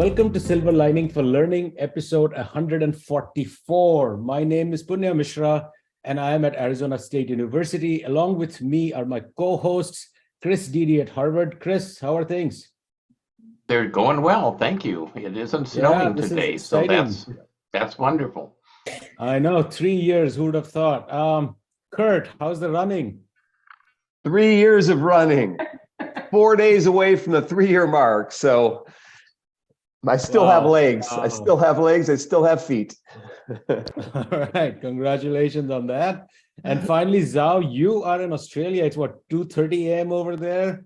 welcome to Silver Lining for Learning, episode 144. My name is Punya Mishra, and I am at Arizona State University. Along with me are my co-hosts, Chris Dede at Harvard. Chris, how are things? They're going well, thank you. It isn't Yeah, snowing this is today, so exciting. that's wonderful. I know, 3 years, who would have thought? Kurt, how's the running? 3 years of running, 4 days away from the 3-year mark. So I still have legs. I still have legs. I still have feet. All right, congratulations on that. And finally, Zhao, you are in Australia. It's what, 2:30 a.m. over there?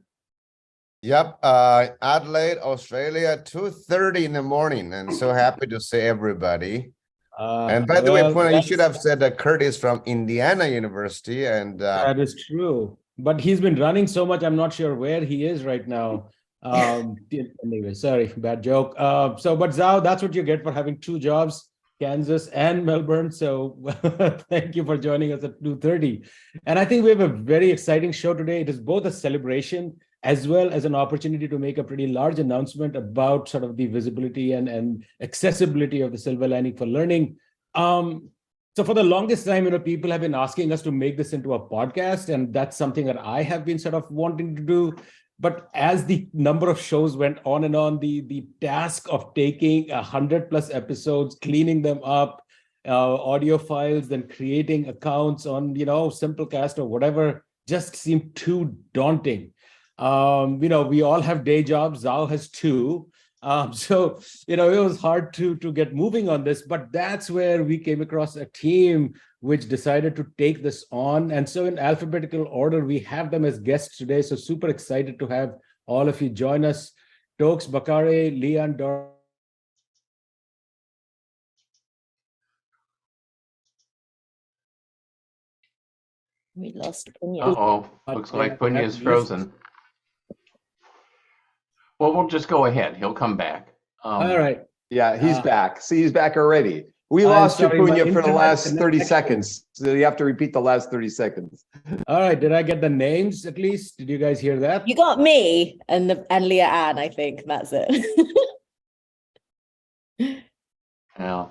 Yep, Adelaide, Australia, 2:30 in the morning, and so happy to see everybody. And by the way, Puna, you should have said that Kurt is from Indiana University, and that is true. But he's been running so much, I'm not sure where he is right now. Anyway, sorry, bad joke. But Zhao, that's what you get for having two jobs, Kansas and Melbourne. So thank you for joining us at 2:30. And I think we have a very exciting show today. It is both a celebration as well as an opportunity to make a pretty large announcement about sort of the visibility and accessibility of the Silver Lining for Learning. So for the longest time, people have been asking us to make this into a podcast, and that's something that I have been sort of wanting to do. But as the number of shows went on and on, the task of taking 100+ episodes, cleaning them up, audio files, then creating accounts on, Simplecast or whatever, just seemed too daunting. We all have day jobs. Zhao has two. So it was hard to get moving on this, but that's where we came across a team which decided to take this on. And so in alphabetical order, we have them as guests today. So super excited to have all of you join us. Toks Bakare, Leon Dor. We lost Punya. Uh-oh, looks like Punya is frozen. Well, we'll just go ahead. He'll come back. All right. Yeah, he's back. See, he's back already. We lost you, Punya, for the last 30 seconds. So you have to repeat the last 30 seconds. All right. Did I get the names at least? Did you guys hear that? You got me and Leah Ann, I think. That's it. Yeah.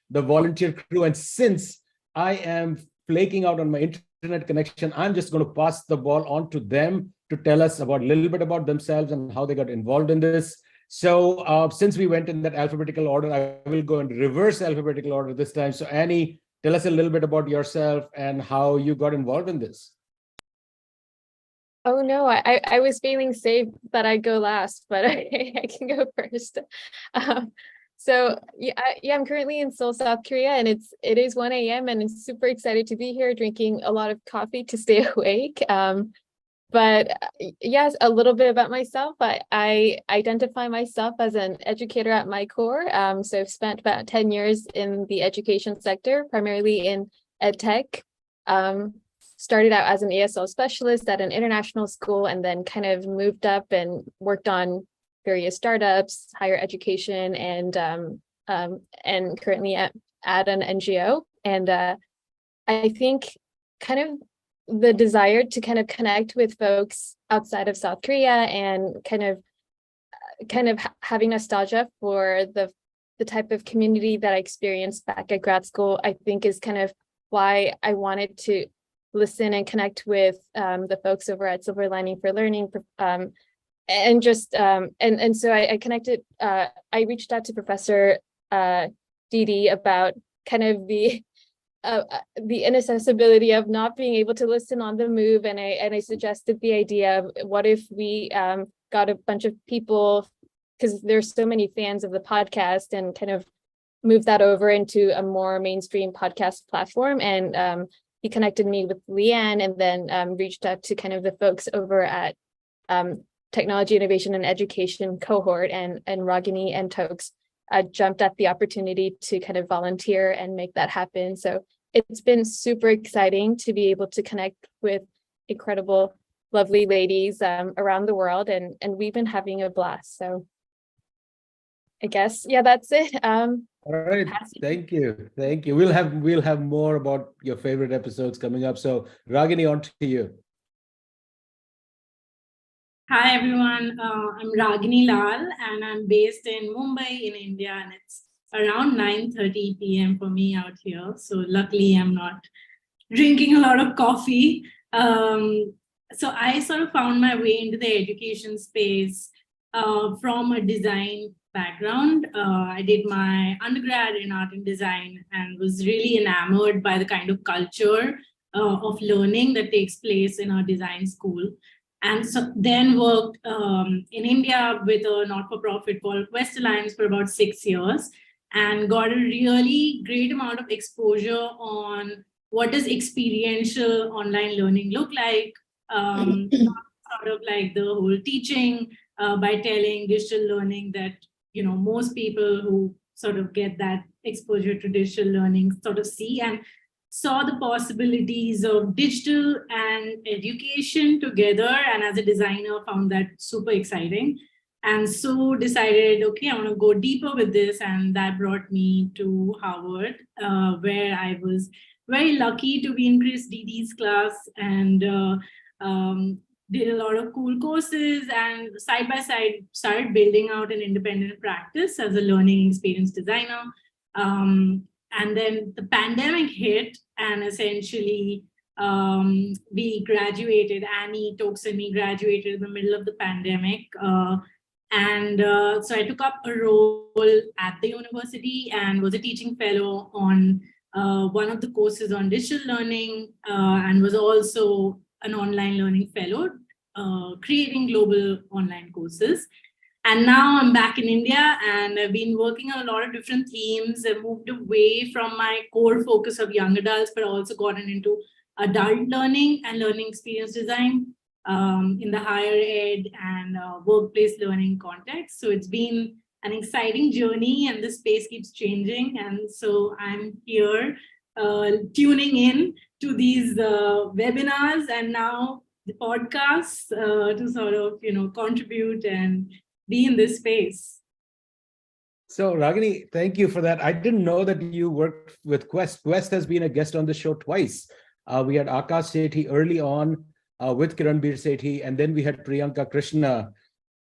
The volunteer crew. And since I am flaking out on my internet connection, I'm just going to pass the ball on to them to tell us a little bit about themselves and how they got involved in this. So since we went in that alphabetical order, I will go in reverse alphabetical order this time. So Annie, tell us a little bit about yourself and how you got involved in this. Oh no, I was feeling safe that I'd go last, but I can go first. So I'm currently in Seoul, South Korea, and it is 1 a.m. and I'm super excited to be here drinking a lot of coffee to stay awake. But yes, a little bit about myself. I identify myself as an educator at my core. So I've spent about 10 years in the education sector, primarily in ed tech. Started out as an ESL specialist at an international school, and then kind of moved up and worked on various startups, higher education, and currently at an NGO. And I think kind of the desire to kind of connect with folks outside of South Korea and kind of having nostalgia for the type of community that I experienced back at grad school, I think is kind of why I wanted to listen and connect with the folks over at Silver Lining for Learning, and so I connected. I reached out to Professor Dede about kind of the inaccessibility of not being able to listen on the move, and I suggested the idea of what if we got a bunch of people, because there's so many fans of the podcast, and kind of move that over into a more mainstream podcast platform. And he connected me with Leanne, and then reached out to kind of the folks over at Technology, Innovation, and Education cohort, and Ragini and Toks jumped at the opportunity to kind of volunteer and make that happen. So it's been super exciting to be able to connect with incredible, lovely ladies around the world, and we've been having a blast. So I guess, yeah, that's it. All right, thank you. We'll have more about your favorite episodes coming up. So Ragini, on to you. Hi everyone, I'm Ragini Lall and I'm based in Mumbai in India, and it's around 9:30 p.m. for me out here. So luckily I'm not drinking a lot of coffee. So I sort of found my way into the education space from a design background. I did my undergrad in art and design and was really enamored by the kind of culture of learning that takes place in our design school. And so then worked in India with a not-for-profit called Quest Alliance for about 6 years, and got a really great amount of exposure on what does experiential online learning look like, sort of like the whole teaching by telling, digital learning that, most people who sort of get that exposure to digital learning sort of see, and saw the possibilities of digital and education together, and as a designer found that super exciting, and so decided, okay, I want to go deeper with this, and that brought me to Harvard, where I was very lucky to be in Chris Didi's class, and did a lot of cool courses, and side by side started building out an independent practice as a learning experience designer. And then the pandemic hit, and essentially we graduated. Annie, Toks, and me graduated in the middle of the pandemic. So I took up a role at the university and was a teaching fellow on one of the courses on digital learning, and was also an online learning fellow, creating global online courses. And now I'm back in India, and I've been working on a lot of different themes. I've moved away from my core focus of young adults, but also gotten into adult learning and learning experience design in the higher ed and workplace learning context. So it's been an exciting journey, and the space keeps changing. And so I'm here tuning in to these webinars and now the podcasts to sort of, contribute and be in this space. So Ragini, thank you for that. I didn't know that you worked with Quest. Quest has been a guest on the show twice. We had Akash Sethi early on with Kiranbir Sethi, and then we had Priyanka Krishna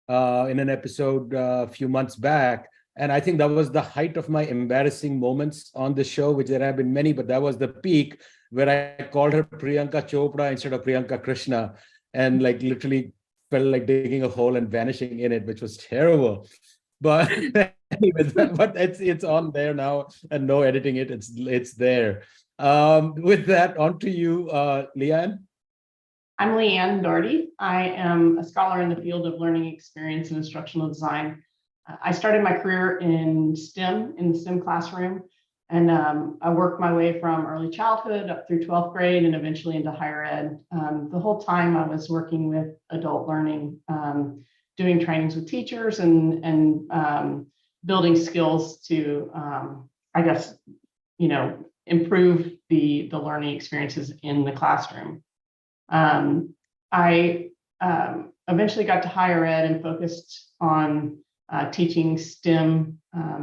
in an episode a few months back. And I think that was the height of my embarrassing moments on the show, which there have been many, but that was the peak where I called her Priyanka Chopra instead of Priyanka Krishna, and like literally felt like digging a hole and vanishing in it, which was terrible. But anyways, but it's on there now, and no editing it. It's there. With that, on to you, Leanne. I'm Leanne Daughrity. I am a scholar in the field of learning experience and instructional design. I started my career in STEM, in the STEM classroom, and I worked my way from early childhood up through 12th grade and eventually into higher ed. The whole time I was working with adult learning, doing trainings with teachers and building skills to, improve the learning experiences in the classroom. I eventually got to higher ed and focused on teaching STEM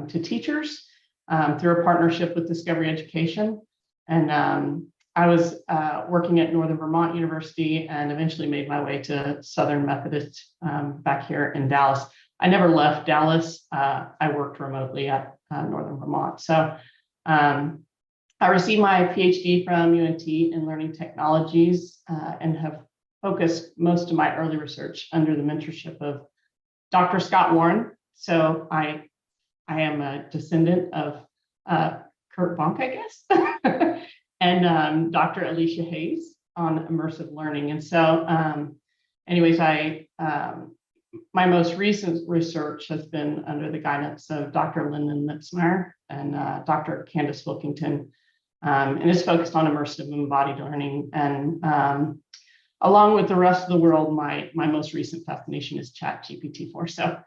to teachers through a partnership with Discovery Education. And I was working at Northern Vermont University and eventually made my way to Southern Methodist back here in Dallas. I never left Dallas. I worked remotely at Northern Vermont. So I received my PhD from UNT in learning technologies and have focused most of my early research under the mentorship of Dr. Scott Warren. So I am a descendant of Kurt Bonk, I guess, and Dr. Alicia Hayes on immersive learning. And so anyways, my most recent research has been under the guidance of Dr. Lyndon Lipsmeyer and Dr. Candace Wilkington, and is focused on immersive embodied learning. And along with the rest of the world, my most recent fascination is ChatGPT-4. So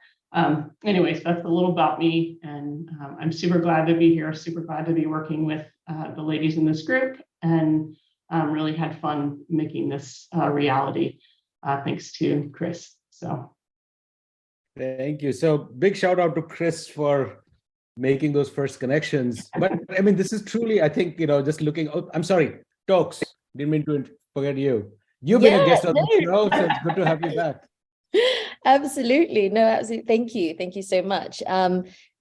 anyways, that's a little about me, and I'm super glad to be here, super glad to be working with the ladies in this group, and really had fun making this reality, thanks to Chris. So thank you. So big shout out to Chris for making those first connections. But I mean, this is truly, I think, just looking, oh, I'm sorry, Toks, didn't mean to forget you. You've been a guest on the show, so it's good to have you back. Absolutely. No, absolutely. Thank you so much.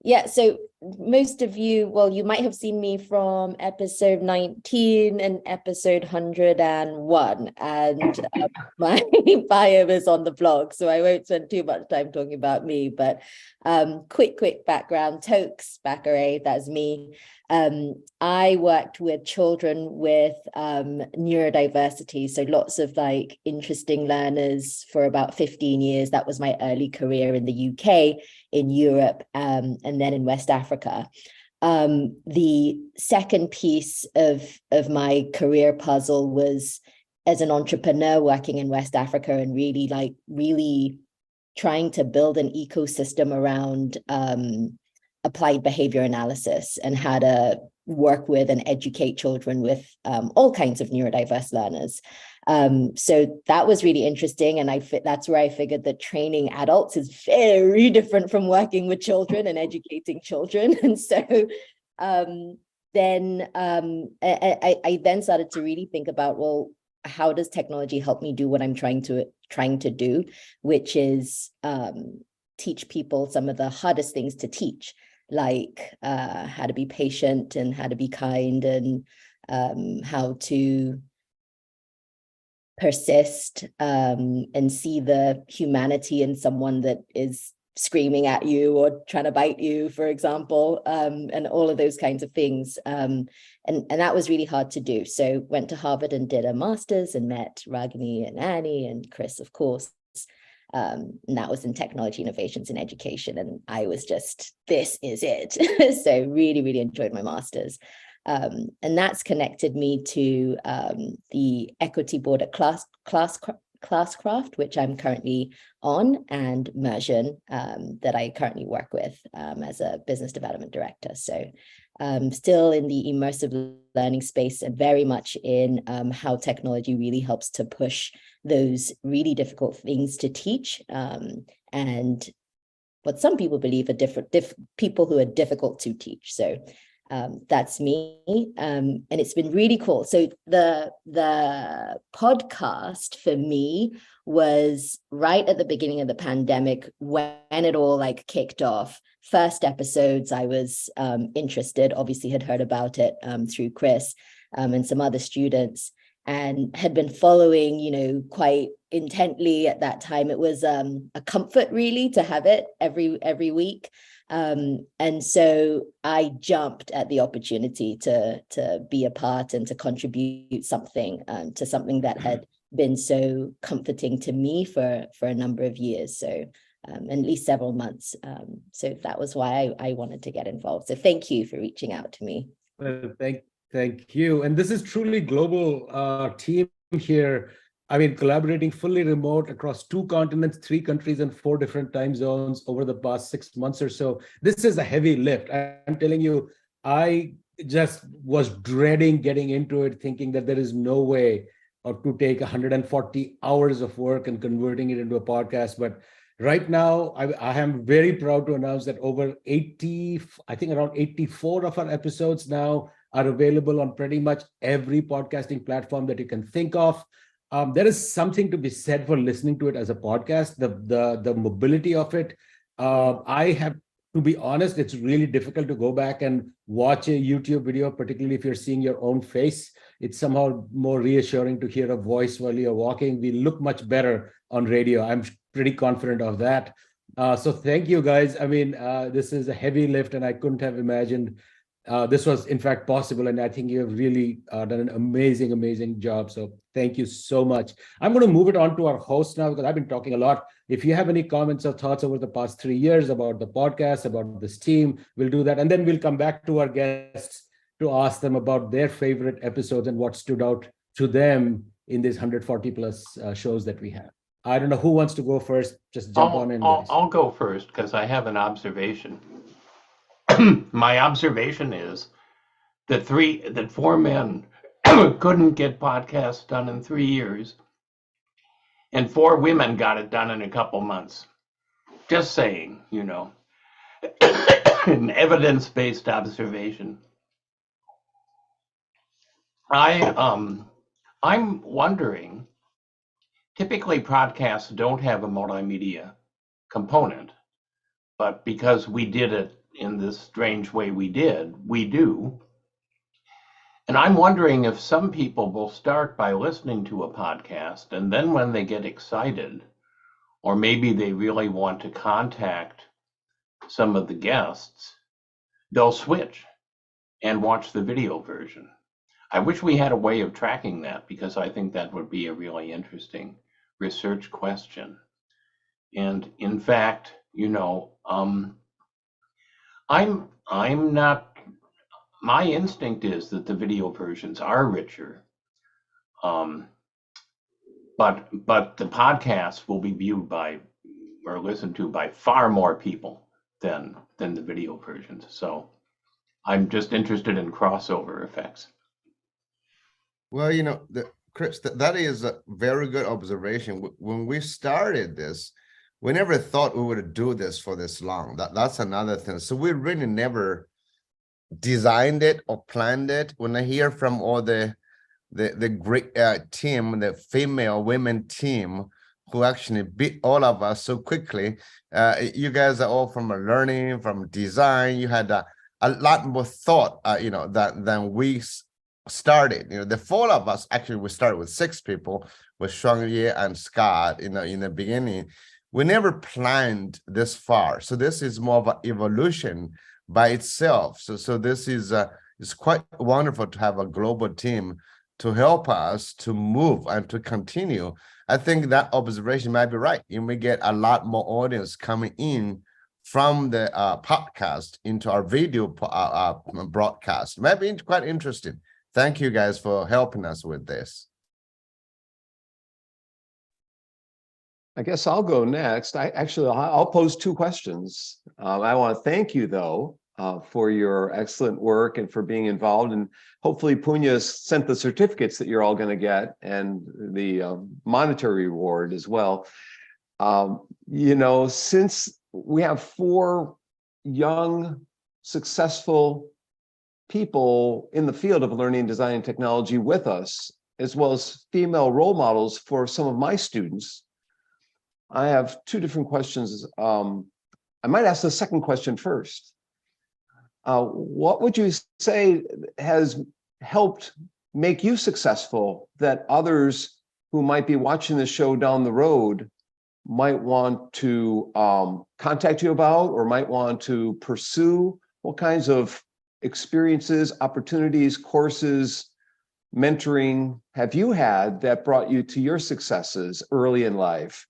Yeah, so most of you, well, you might have seen me from episode 19 and episode 101, and my bio is on the blog, so I won't spend too much time talking about me, but quick background. Toks Bakare, that's me. I worked with children with neurodiversity, so lots of like interesting learners for about 15 years. That was my early career in the UK, in Europe, and then in West Africa. The second piece of my career puzzle was as an entrepreneur working in West Africa and really trying to build an ecosystem around applied behavior analysis and how to work with and educate children with all kinds of neurodiverse learners. So that was really interesting. And that's where I figured that training adults is very different from working with children and educating children. And so then I then started to really think about, well, how does technology help me do what I'm trying to do, which is teach people some of the hardest things to teach, like how to be patient and how to be kind and how to persist and see the humanity in someone that is screaming at you or trying to bite you, for example, and all of those kinds of things. And that was really hard to do. So went to Harvard and did a master's and met Ragini and Annie and Chris, of course. And that was in technology innovations in education. And I was just, this is it. So really enjoyed my master's. And that's connected me to the equity board at Classcraft, which I'm currently on, and Mersion, that I currently work with as a business development director. So still in the immersive learning space and very much in how technology really helps to push those really difficult things to teach, and what some people believe are people who are difficult to teach. So that's me, and it's been really cool. So the podcast for me was right at the beginning of the pandemic when it all like kicked off. First episodes, I was interested, obviously had heard about it through Chris and some other students, and had been following, quite intently at that time. It was a comfort really to have it every week. And so I jumped at the opportunity to be a part and to contribute something to something that had been so comforting to me for a number of years. So at least several months. So that was why I wanted to get involved. So thank you for reaching out to me. Well, thank you. And this is truly global team here. I mean, collaborating fully remote across 2 continents, 3 countries, and 4 different time zones over the past 6 months or so. This is a heavy lift. I'm telling you, I just was dreading getting into it, thinking that there is no way to take 140 hours of work and converting it into a podcast. But right now, I am very proud to announce that over 80, I think around 84 of our episodes now are available on pretty much every podcasting platform that you can think of. There is something to be said for listening to it as a podcast, the mobility of it. I have to be honest, it's really difficult to go back and watch a YouTube video, particularly if you're seeing your own face. It's somehow more reassuring to hear a voice while you're walking. We look much better on radio. I'm pretty confident of that. So thank you, guys. I mean, this is a heavy lift, and I couldn't have imagined this was in fact possible. And I think you have really done an amazing job. So thank you so much. I'm going to move it on to our host now, because I've been talking a lot. If you have any comments or thoughts over the past 3 years about the podcast, about this team, we'll do that. And then we'll come back to our guests to ask them about their favorite episodes and what stood out to them in these 140 plus shows that we have. I don't know who wants to go first. Just jump on in. I'll go first because I have an observation. My observation is that 4 men couldn't get podcasts done in 3 years, and 4 women got it done in a couple months. Just saying, an evidence-based observation. I'm wondering, typically podcasts don't have a multimedia component, but because we did it in this strange way we did, we do. And I'm wondering if some people will start by listening to a podcast, and then when they get excited, or maybe they really want to contact some of the guests, they'll switch and watch the video version. I wish we had a way of tracking that, because I think that would be a really interesting research question. And in fact, you know, I'm not, my instinct is that the video versions are richer. But the podcasts will be viewed by or listened to by far more people than the video versions. So I'm just interested in crossover effects. Well, you know, Chris, that is a very good observation. When we started this, we never thought we would do this for this long. That's another thing. So we really never designed it or planned it. When I hear from all the great team, the female women team, who actually beat all of us so quickly, you guys are all from learning, from design. You had a lot more thought, you know, than we started. You know, the four of us, actually, we started with 6 people, with Shuangye and Scott, you know, in the beginning. We never planned this far. So this is more of an evolution by itself. So this is it's quite wonderful to have a global team to help us to move and to continue. I think that observation might be right. You may get a lot more audience coming in from the podcast into our video broadcast. Might be quite interesting. Thank you guys for helping us with this. I guess I'll go next. I'll pose 2 questions. I want to thank you, though, for your excellent work and for being involved. And hopefully Punya sent the certificates that you're all going to get and the monetary reward as well. You know, since we have 4 young, successful people in the field of learning, design, and technology with us, as well as female role models for some of my students, I have 2 different questions. I might ask the second question first. What would you say has helped make you successful that others who might be watching the show down the road might want to contact you about or might want to pursue? What kinds of experiences, opportunities, courses, mentoring have you had that brought you to your successes early in life?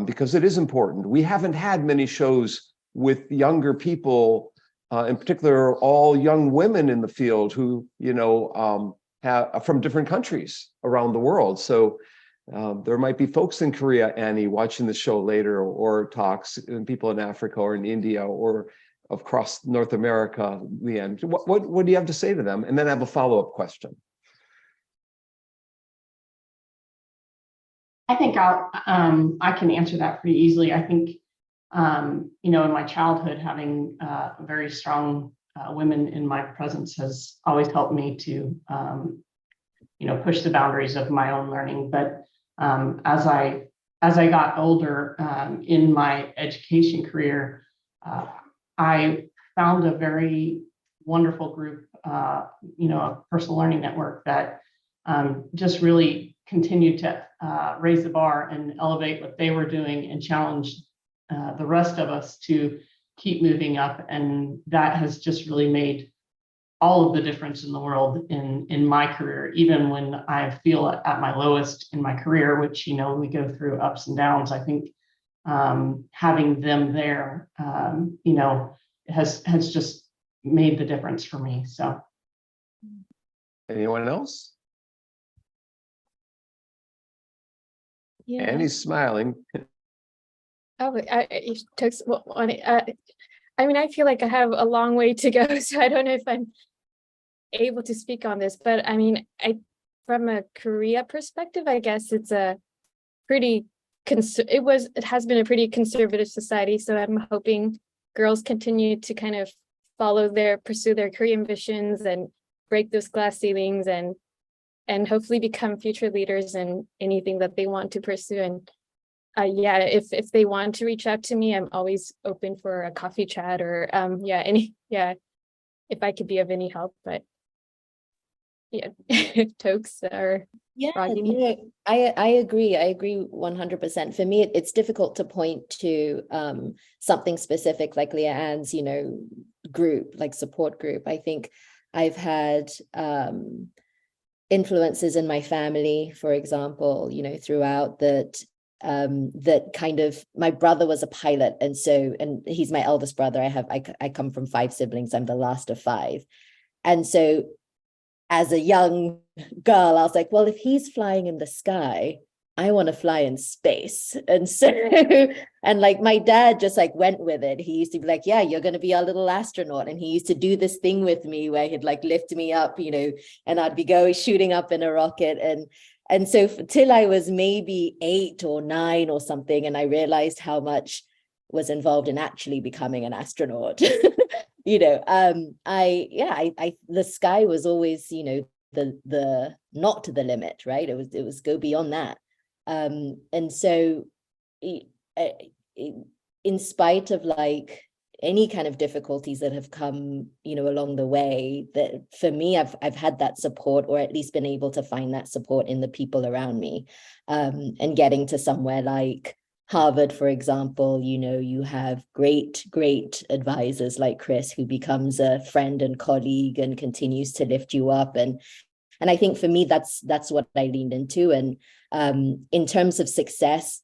Because it is important. We haven't had many shows with younger people, in particular, all young women in the field who, you know, have from different countries around the world. So there might be folks in Korea, Annie, watching the show later, or Toks, and people in Africa or in India or across North America. Leanne, what do you have to say to them? And then I have a follow-up question. I think I can answer that pretty easily. I think, you know, in my childhood, having very strong women in my presence has always helped me to, you know, push the boundaries of my own learning. But as I got older in my education career, I found a very wonderful group, you know, a personal learning network that just really continued to raise the bar and elevate what they were doing and challenge the rest of us to keep moving up. And that has just really made all of the difference in the world in my career, even when I feel at my lowest in my career, which, you know, we go through ups and downs. I think having them there, you know, has just made the difference for me. So. Anyone else? Yeah. Annie's smiling. Oh, it took. Well, I mean, I feel like I have a long way to go, so I don't know if I'm able to speak on this. But I mean, from a Korea perspective, I guess it's a pretty it has been a pretty conservative society. So I'm hoping girls continue to kind of pursue their career ambitions and break those glass ceilings and and hopefully become future leaders in anything that they want to pursue. And yeah, if they want to reach out to me, I'm always open for a coffee chat or if I could be of any help. But yeah, Toks or Ragini. Yeah, I agree. I agree 100%. For me, it's difficult to point to something specific like Leanne's, group, like support group. I think I've had influences in my family, for example, throughout that kind of, my brother was a pilot, and he's my eldest brother. I come from 5 siblings. I'm the last of 5, and so as a young girl, I was like, well, if he's flying in the sky, I want to fly in space. And so, and like my dad just like went with it. He used to be like, yeah, you're going to be our little astronaut. And he used to do this thing with me where he'd like lift me up, and I'd be shooting up in a rocket. And so till I was maybe 8 or 9 or something, and I realized how much was involved in actually becoming an astronaut. The sky was always, the not to the limit, right? It was go beyond that. And so in spite of like any kind of difficulties that have come, along the way, that for me, I've had that support, or at least been able to find that support in the people around me, and getting to somewhere like Harvard, for example, you have great advisors like Chris, who becomes a friend and colleague and continues to lift you up. And I think for me, that's what I leaned into. And in terms of success,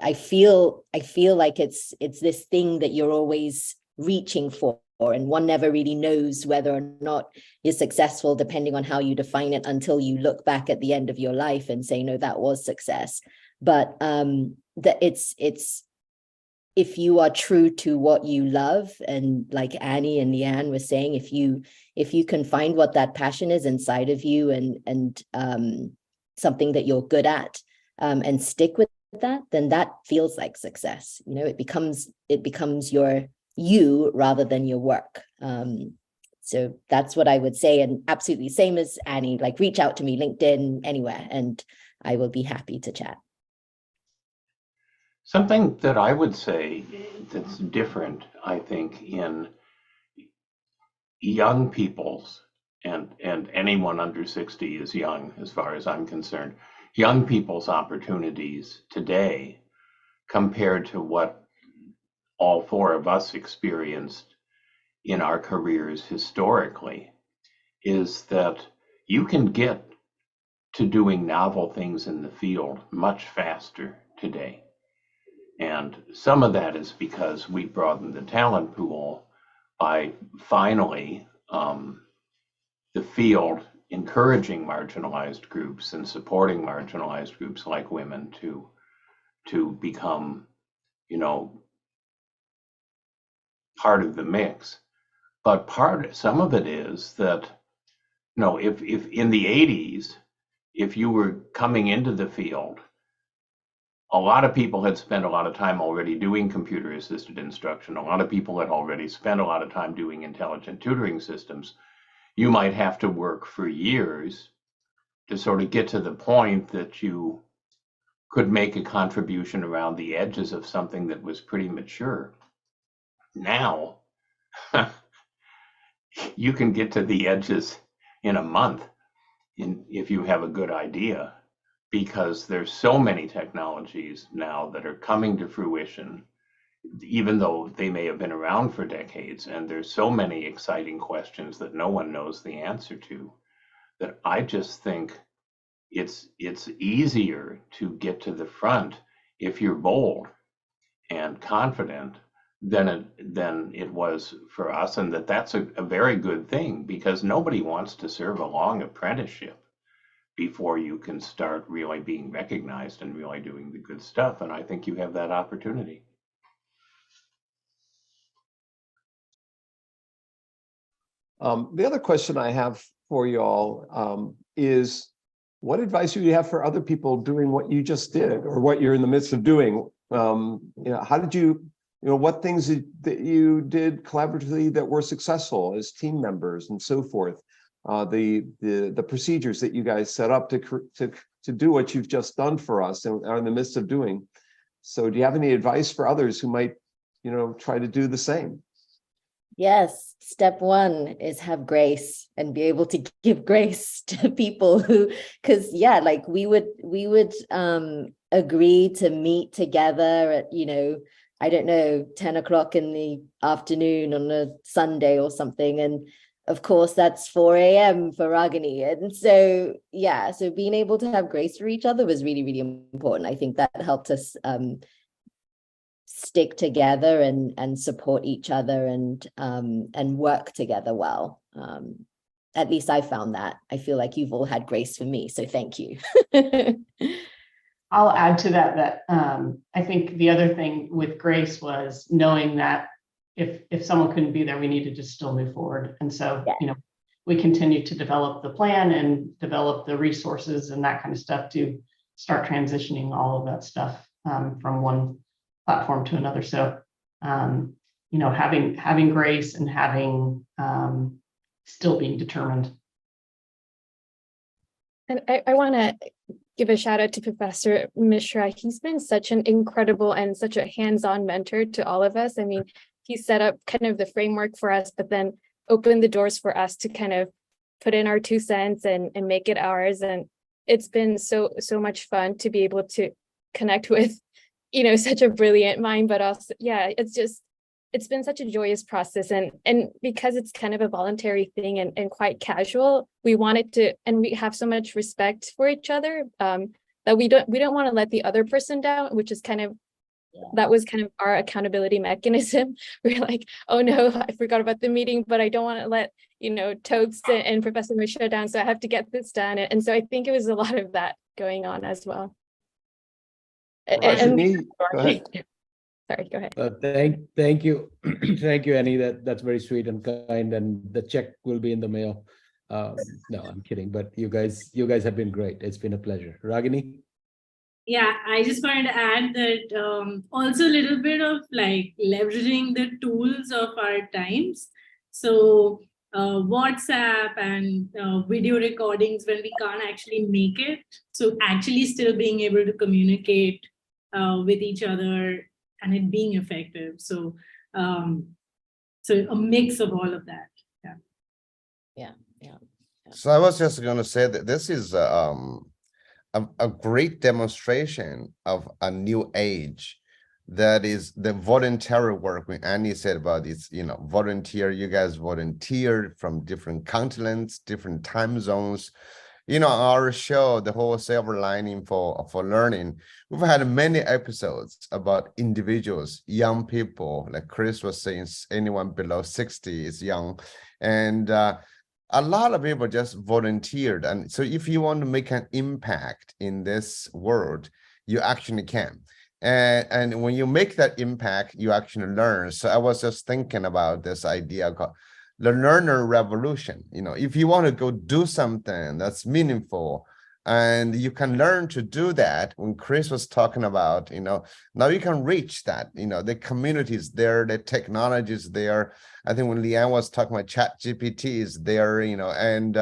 I feel like it's this thing that you're always reaching for, and one never really knows whether or not you're successful, depending on how you define it, until you look back at the end of your life and say, no, that was success. But that it's if you are true to what you love, and like Annie and Leanne were saying, if you can find what that passion is inside of you, and something that you're good at, and stick with that, then that feels like success. It becomes you rather than your work. So that's what I would say. And absolutely same as Annie, like reach out to me, LinkedIn, anywhere, and I will be happy to chat. Something that I would say that's different, I think, in young people's, and anyone under 60 is young as far as I'm concerned, young people's opportunities today compared to what all 4 of us experienced in our careers historically, is that you can get to doing novel things in the field much faster today. And some of that is because we broadened the talent pool by finally the field encouraging marginalized groups and supporting marginalized groups like women to become, part of the mix. But some of it is that, if in the 80s, if you were coming into the field, a lot of people had spent a lot of time already doing computer assisted instruction. A lot of people had already spent a lot of time doing intelligent tutoring systems. You might have to work for years to sort of get to the point that you could make a contribution around the edges of something that was pretty mature. Now, you can get to the edges in a month if you have a good idea, because there's so many technologies now that are coming to fruition, even though they may have been around for decades, and there's so many exciting questions that no one knows the answer to, that I just think it's easier to get to the front if you're bold and confident than it was for us, and that's a very good thing, because nobody wants to serve a long apprenticeship before you can start really being recognized and really doing the good stuff. And I think you have that opportunity. The other question I have for you all is, what advice do you have for other people doing what you just did, or what you're in the midst of doing? How did you, what things that you did collaboratively that were successful as team members and so forth? the procedures that you guys set up to do what you've just done for us and are in the midst of doing. So do you have any advice for others who might, try to do the same? Yes, step one is have grace and be able to give grace to people who, because like we would agree to meet together at, I don't know, 10 o'clock in the afternoon on a Sunday or something. And of course, that's 4 a.m. for Ragini. And so, so being able to have grace for each other was really, really important. I think that helped us stick together and support each other and work together well. At least I found that. I feel like you've all had grace for me, so thank you. I'll add to that I think the other thing with grace was knowing that if someone couldn't be there, we needed to still move forward. And so, we continue to develop the plan and develop the resources and that kind of stuff to start transitioning all of that stuff from one platform to another. So, having grace and having still being determined. And I want to give a shout out to Professor Mishra. He's been such an incredible and such a hands-on mentor to all of us. I mean, he set up kind of the framework for us, but then opened the doors for us to kind of put in our 2 cents and make it ours. And it's been so much fun to be able to connect with, such a brilliant mind, but also, it's been such a joyous process. And because it's kind of a voluntary thing and quite casual, we wanted to, and we have so much respect for each other that we don't want to let the other person down, which is kind of, that was kind of our accountability mechanism. We're like, oh no, I forgot about the meeting, but I don't want to let, Toks and Professor Mishra down. So I have to get this done. And so I think it was a lot of that going on as well. Ragini, go ahead. Sorry, go ahead. Thank you. Thank you, Annie. That's very sweet and kind. And the check will be in the mail. No, I'm kidding. But you guys have been great. It's been a pleasure. Ragini? Yeah, I just wanted to add that also a little bit of like leveraging the tools of our times. So WhatsApp and video recordings when we can't actually make it. So actually still being able to communicate with each other and it being effective. So so a mix of all of that. Yeah. So I was just going to say that this is a great demonstration of a new age. That is the voluntary work. When Annie said about this, volunteer, you guys volunteered from different continents, different time zones. Our show, the whole silver lining for learning, we've had many episodes about individuals, young people, like Chris was saying, anyone below 60 is young. And a lot of people just volunteered. And so if you want to make an impact in this world, you actually can. And when you make that impact, you actually learn. So I was just thinking about this idea called the learner revolution. If you want to go do something that's meaningful and you can learn to do that, when Chris was talking about, now you can reach that, the community is there, the technology is there. I think when Leanne was talking about ChatGPT is there, and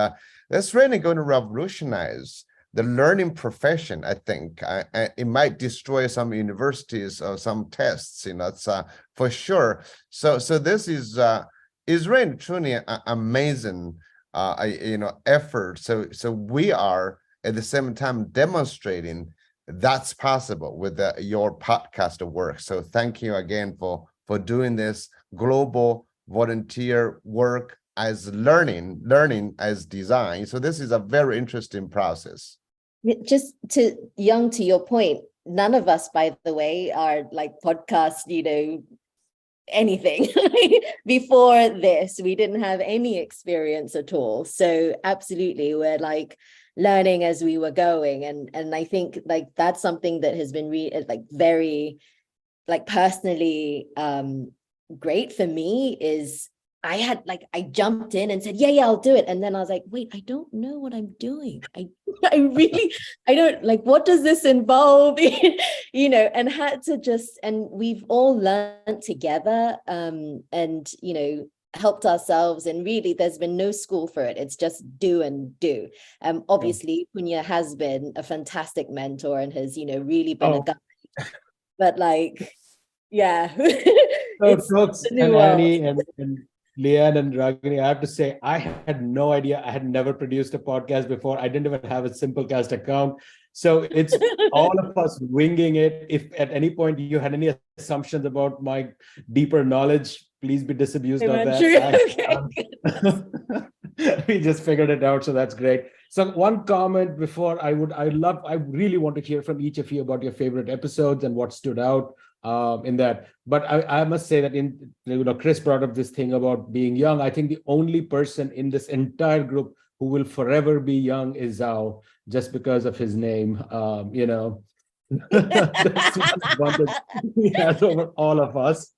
that's really going to revolutionize the learning profession. I think it might destroy some universities or some tests, that's for sure. So this is really truly an amazing, effort. So we are at the same time demonstrating that's possible with your podcast work. So thank you again for doing this global volunteer work as learning as design. So this is a very interesting process. Just to your point, none of us, by the way, are like podcast, anything. Before this, we didn't have any experience at all. So absolutely, we're like learning as we were going. And I think like that's something that has been very personally great for me is I jumped in and said, yeah, I'll do it. And then I was like, wait, I don't know what I'm doing. I don't what does this involve? And had to and we've all learned together. And, helped ourselves, and really there's been no school for it. It's just do and do. Obviously Punya has been a fantastic mentor and has, really been a guide, but like, yeah. So It's Toks the and new world. Annie and Leanne and Ragini, I have to say, I had no idea. I had never produced a podcast before. I didn't even have a Simplecast account. So it's all of us winging it. If at any point you had any assumptions about my deeper knowledge, please be disabused of that. We just figured it out, so that's great. So one comment before I really want to hear from each of you about your favorite episodes and what stood out in that. But I must say that Chris brought up this thing about being young. I think the only person in this entire group who will forever be young is Zhao, just because of his name. That's one that he has over all of us.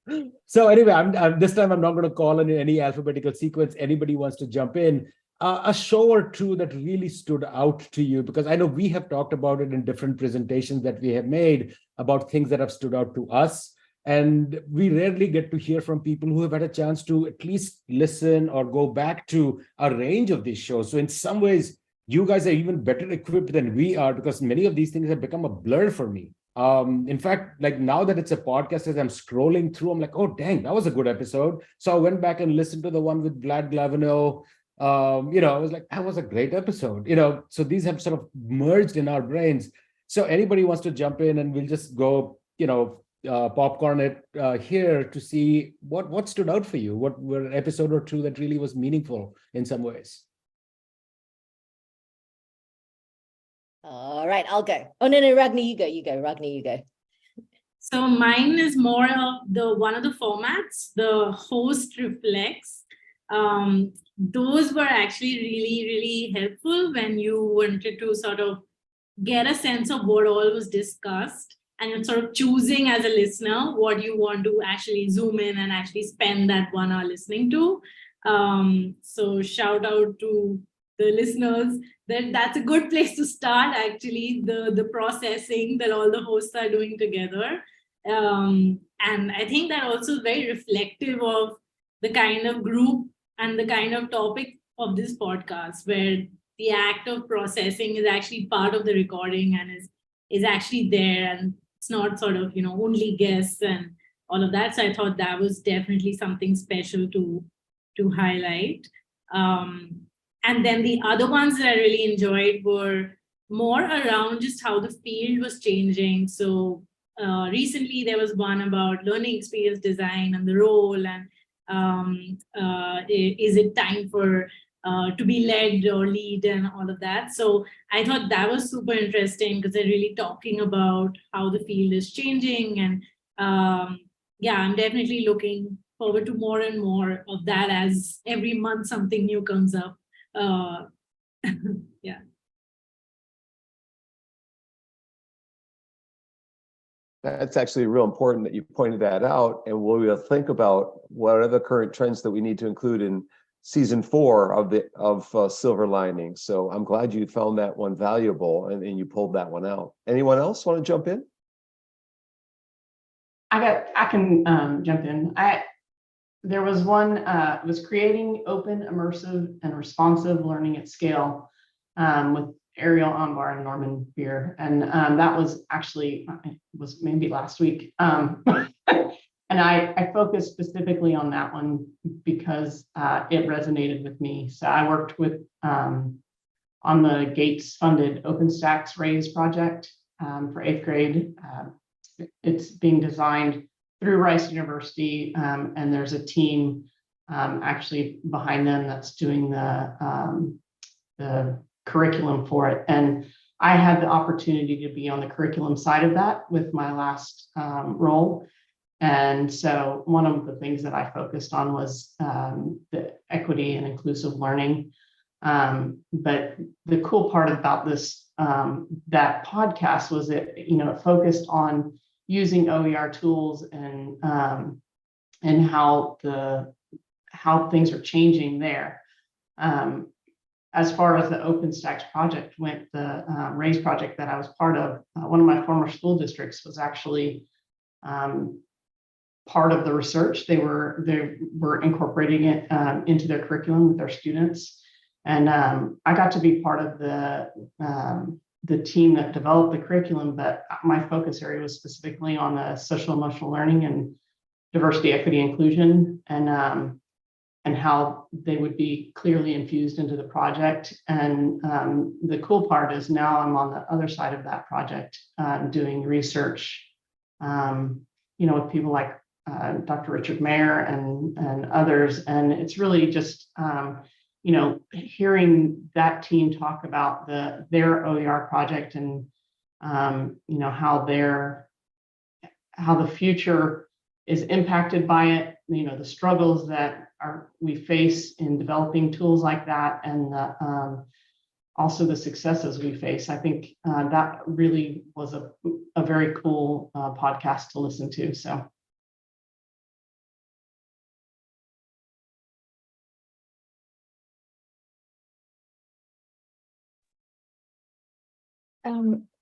So anyway, this time I'm not going to call in any alphabetical sequence. Anybody wants to jump in. A show or two that really stood out to you, because I know we have talked about it in different presentations that we have made about things that have stood out to us. And we rarely get to hear from people who have had a chance to at least listen or go back to a range of these shows. So in some ways, you guys are even better equipped than we are, because many of these things have become a blur for me. In fact, like now that it's a podcast, as I'm scrolling through, I'm like, oh, dang, that was a good episode. So I went back and listened to the one with Vlad Glavino. I was like, that was a great episode. So these have sort of merged in our brains. So anybody wants to jump in, and we'll just go, popcorn it here to see what stood out for you. What were an episode or two that really was meaningful in some ways? All right, I'll go. Oh, no, Ragini, you go. Ragini, you go. So mine is more of one of the formats, the host reflects. Those were actually really, really helpful when you wanted to sort of get a sense of what all was discussed, and you're sort of choosing as a listener what you want to actually zoom in and actually spend that 1 hour listening to. So shout out to the listeners that's a good place to start, actually, the processing that all the hosts are doing together. And I think that also is very reflective of the kind of group and the kind of topic of this podcast, where the act of processing is actually part of the recording and is actually there, and it's not sort of, only guests and all of that. So I thought that was definitely something special to highlight. And then the other ones that I really enjoyed were more around just how the field was changing. So recently there was one about learning experience design and the role, and is it time for to be led or lead and all of that. So I thought that was super interesting, because they're really talking about how the field is changing. And I'm definitely looking forward to more and more of that as every month something new comes up. Yeah. That's actually real important that you pointed that out, and we'll think about what are the current trends that we need to include in season 4 of Silver Lining. So I'm glad you found that one valuable and you pulled that one out. Anyone else want to jump in? I can jump in. There was one, was creating open, immersive, and responsive learning at scale with Ariel Ambar and Norman Beer. And that was actually, it was maybe last week. And I focused specifically on that one because it resonated with me. So I worked with on the Gates-funded OpenStax Raise project for 8th grade. It's being designed through Rice University, and there's a team actually behind them that's doing the curriculum for it. And I had the opportunity to be on the curriculum side of that with my last role. And so one of the things that I focused on was the equity and inclusive learning. But the cool part about this, that podcast was it focused on using OER tools and how things are changing there. As far as the OpenStax project went, the RAISE project that I was part of, one of my former school districts was actually part of the research. They were incorporating it into their curriculum with their students. And I got to be part of the team that developed the curriculum, but my focus area was specifically on the social emotional learning and diversity, equity, inclusion, and how they would be clearly infused into the project. And the cool part is now I'm on the other side of that project, doing research, with people like Dr. Richard Mayer and others. And it's really just, hearing that team talk about their OER project and, how the future is impacted by it, the struggles that we face in developing tools like that, and also the successes we face. I think that really was a very cool podcast to listen to. So.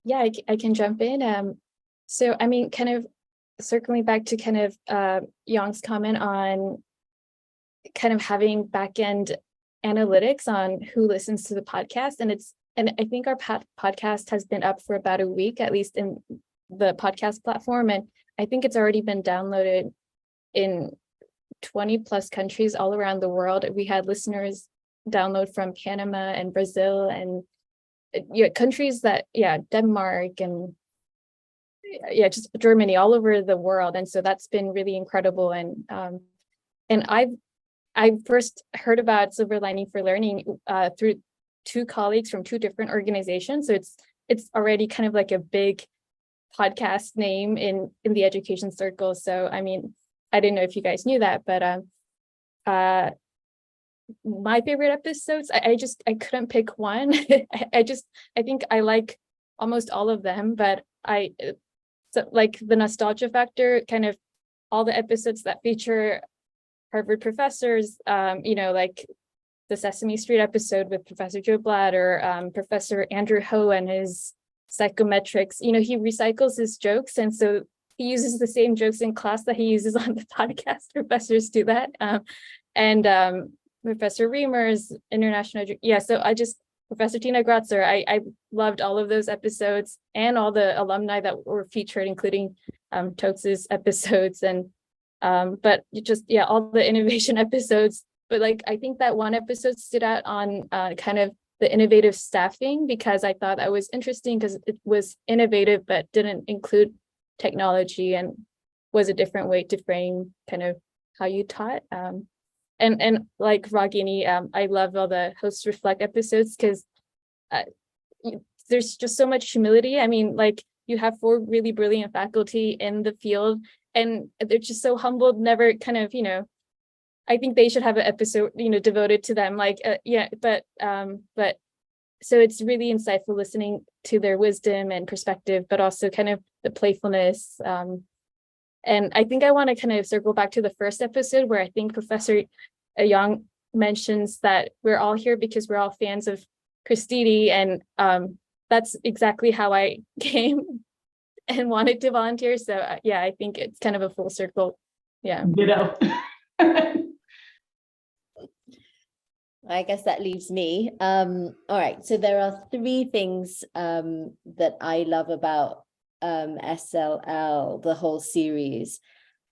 Yeah, I can jump in. So, I mean, kind of circling back to kind of Yong's comment on kind of having back-end analytics on who listens to the podcast. And I think our podcast has been up for about a week, at least in the podcast platform. And I think it's already been downloaded in 20 plus countries all around the world. We had listeners download from Panama and Brazil and countries that, Denmark and just Germany, all over the world. And so that's been really incredible. And I first heard about Silver Lining for Learning through two colleagues from two different organizations. So it's already kind of like a big podcast name in the education circle. So, I mean, I didn't know if you guys knew that, but my favorite episodes, I couldn't pick one. I think I like almost all of them, but so like the nostalgia factor, kind of all the episodes that feature Harvard professors, like the Sesame Street episode with Professor Joe Blatt, or Professor Andrew Ho and his psychometrics. He recycles his jokes, and so he uses the same jokes in class that he uses on the podcast. Professors do that. And Professor Reamer's international, so Professor Tina Gratzer, I loved all of those episodes and all the alumni that were featured, including Toks's episodes, and but all the innovation episodes. But like, I think that one episode stood out on kind of the innovative staffing, because I thought that was interesting because it was innovative but didn't include technology and was a different way to frame kind of how you taught. And like Ragini, I love all the Hosts Reflect episodes because there's just so much humility. I mean, like, you have 4 really brilliant faculty in the field, and they're just so humbled, never kind of, I think they should have an episode, devoted to them. Like, but so it's really insightful listening to their wisdom and perspective, but also kind of the playfulness. And I think I want to kind of circle back to the first episode where I think Professor Young mentions that we're all here because we're all fans of Christine, and that's exactly how I came and wanted to volunteer. So I think it's kind of a full circle. Yeah. Ditto. I guess that leaves me. All right, so there are 3 things that I love about SLL, the whole series,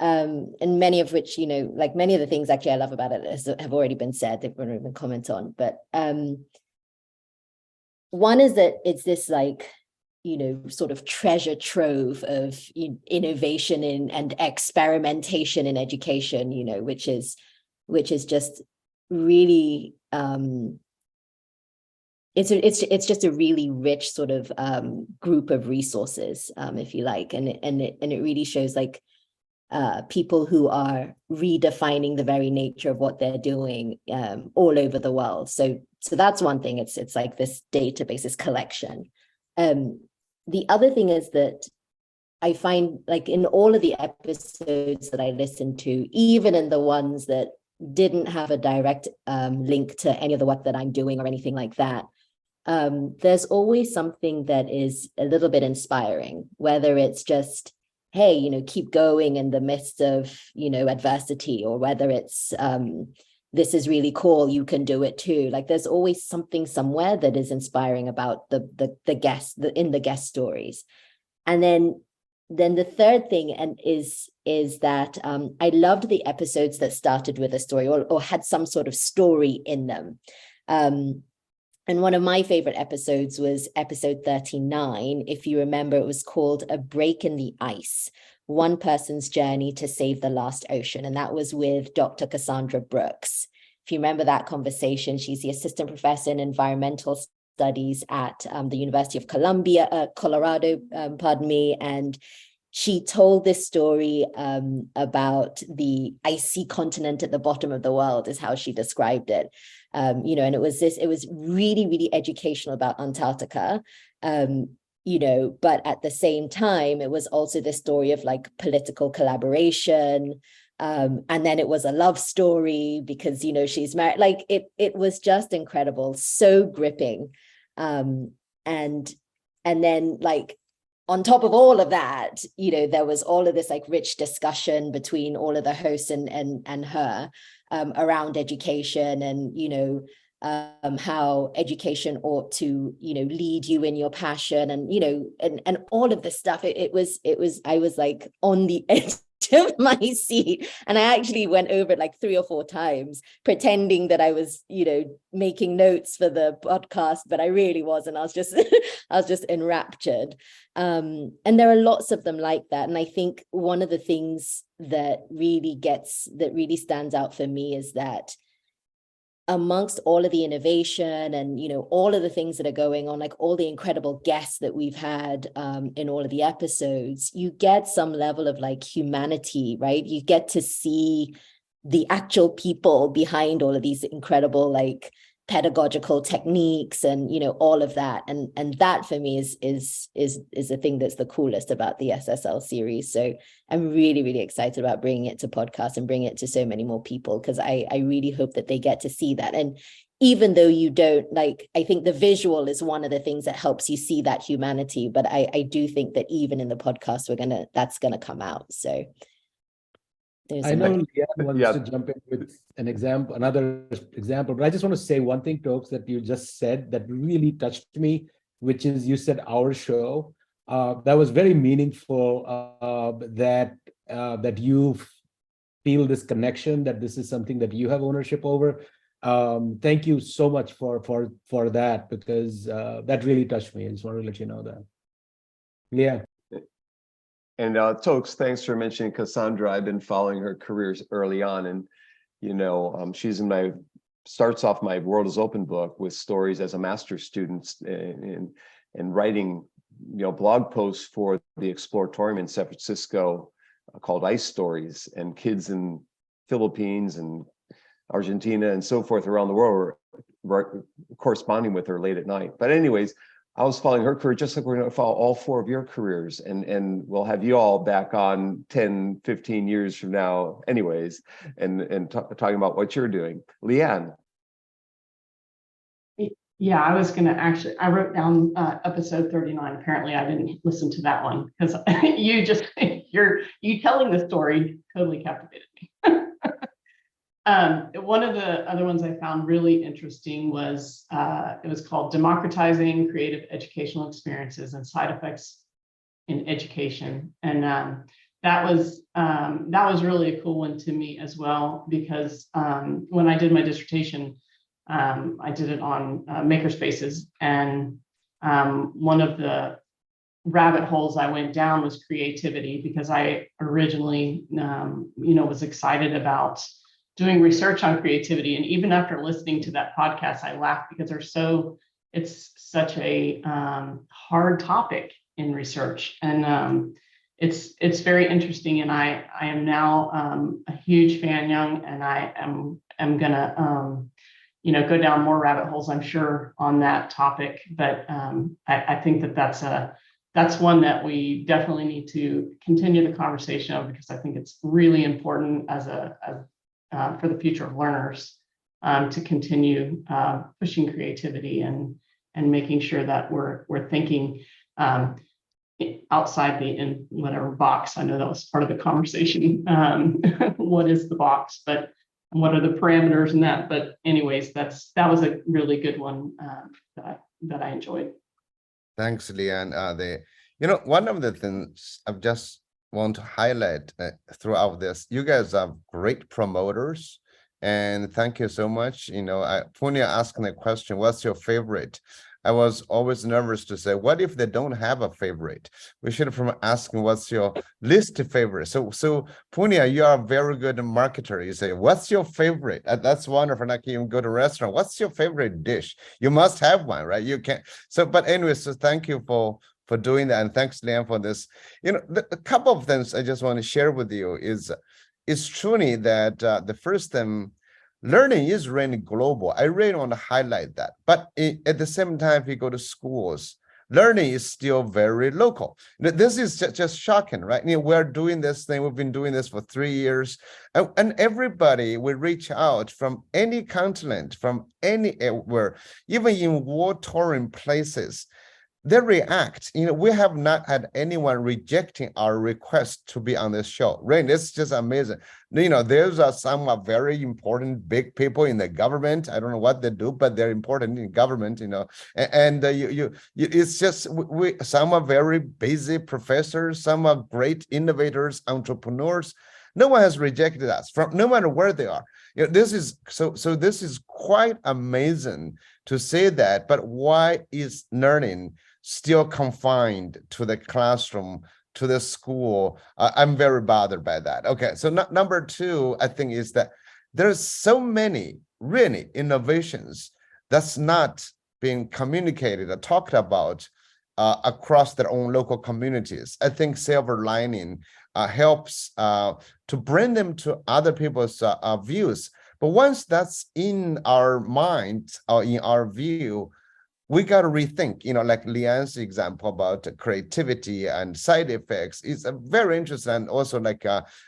and many of which, like many of the things actually I love about it have already been said, they've already been commented on. But one is that it's this like, sort of treasure trove of innovation and experimentation in education, which is just really it's just a really rich sort of group of resources, if you like, and it really shows like people who are redefining the very nature of what they're doing all over the world. So that's one thing. It's like this database, this collection. The other thing is that I find, like, in all of the episodes that I listened to, even in the ones that didn't have a direct link to any of the work that I'm doing or anything like that, there's always something that is a little bit inspiring, whether it's just hey, keep going in the midst of, adversity, or whether it's, this is really cool, you can do it too. Like there's always something somewhere that is inspiring about the guests in the guest stories. And then the third thing is that I loved the episodes that started with a story, or had some sort of story in them. And one of my favorite episodes was episode 39. If you remember, it was called A Break in the Ice, One Person's Journey to Save the Last Ocean. And that was with Dr. Cassandra Brooks. If you remember that conversation, she's the assistant professor in environmental studies at the University of Colorado, and she told this story about the icy continent at the bottom of the world, is how she described it. And it was really, really educational about Antarctica, but at the same time, it was also this story of like political collaboration. And then it was a love story because, she's married. Like it was just incredible, so gripping. And then like, on top of all of that, there was all of this like rich discussion between all of the hosts and her around education, and how education ought to lead you in your passion, and all of this stuff. I was like on the edge of my seat, and I actually went over it like 3 or 4 times, pretending that I was making notes for the podcast, but I really wasn't. I was just enraptured. And there are lots of them like that. And I think one of the things that really stands out for me is that amongst all of the innovation and all of the things that are going on, like all the incredible guests that we've had in all of the episodes, you get some level of like humanity, right? You get to see the actual people behind all of these incredible like pedagogical techniques and all of that, and that for me is the thing that's the coolest about the SSL series. So I'm really, really excited about bringing it to podcast and bringing it to so many more people, because I really hope that they get to see that. And even though you don't, like, I think the visual is one of the things that helps you see that humanity, but I do think that even in the podcast that's gonna come out. So I know Leanne wants to jump in with another example, but I just want to say one thing, Toks, that you just said that really touched me, which is you said our show. That was very meaningful, that you feel this connection, that this is something that you have ownership over. Thank you so much for that, because that really touched me. I just want to let you know that. Leanne. And Toks, thanks for mentioning Cassandra. I've been following her careers early on, and she's starts off my World is Open book with stories as a master's student and writing blog posts for the Exploratorium in San Francisco called Ice Stories, and kids in Philippines and Argentina and so forth around the world were corresponding with her late at night. But anyways, I was following her career just like we're going to follow all 4 of your careers, and we'll have you all back on 10, 15 years from now anyways, and talking about what you're doing. Leanne. Yeah, I was going to I wrote down episode 39. Apparently I didn't listen to that one because you telling the story totally captivated me. One of the other ones I found really interesting was it was called Democratizing Creative Educational Experiences and Side Effects in Education. And that was really a cool one to me as well, because when I did my dissertation, I did it on makerspaces, and one of the rabbit holes I went down was creativity, because I originally was excited about doing research on creativity. And even after listening to that podcast, I laughed because it's such a hard topic in research. And it's very interesting. And I am now a huge fan, Young, and I am gonna go down more rabbit holes, I'm sure, on that topic. But I think that's one that we definitely need to continue the conversation of, because I think it's really important for the future of learners to continue pushing creativity and making sure that we're thinking outside the in whatever box. I know that was part of the conversation. What is the box, but what are the parameters in that? But anyways, that was a really good one that I enjoyed. Thanks, Leanne. One of the things I just want to highlight throughout this, you guys are great promoters, and thank you so much. Punya asking the question, what's your favorite? I was always nervous to say, what if they don't have a favorite? We should have asking, what's your least favorite? So Punya, you are a very good marketer. You say, what's your favorite? That's wonderful. Like you go to a restaurant, what's your favorite dish? You must have one, right? You can't. So, but anyway, so thank you for doing that. And thanks, Liam, for this. A couple of things I just want to share with you is truly that the first thing, learning is really global. I really want to highlight that. But at the same time, if you go to schools, learning is still very local. This is just shocking, right? We're doing this thing. We've been doing this for 3 years. And everybody will reach out from any continent, from anywhere, even in war-torn places. They react. We have not had anyone rejecting our request to be on this show. Right? It's just amazing. There's some very important big people in the government. I don't know what they do, but they're important in government. And it's just some are very busy professors, some are great innovators, entrepreneurs. No one has rejected us from no matter where they are. This is so. This is quite amazing to say that. But why is learning still confined to the classroom, to the school? I'm very bothered by that. Okay, so number two, I think, is that there's so many really innovations that's not being communicated or talked about across their own local communities. I think silver lining helps to bring them to other people's views. But once that's in our mind or in our view, we got to rethink, like Leanne's example about creativity and side effects is very interesting. And also like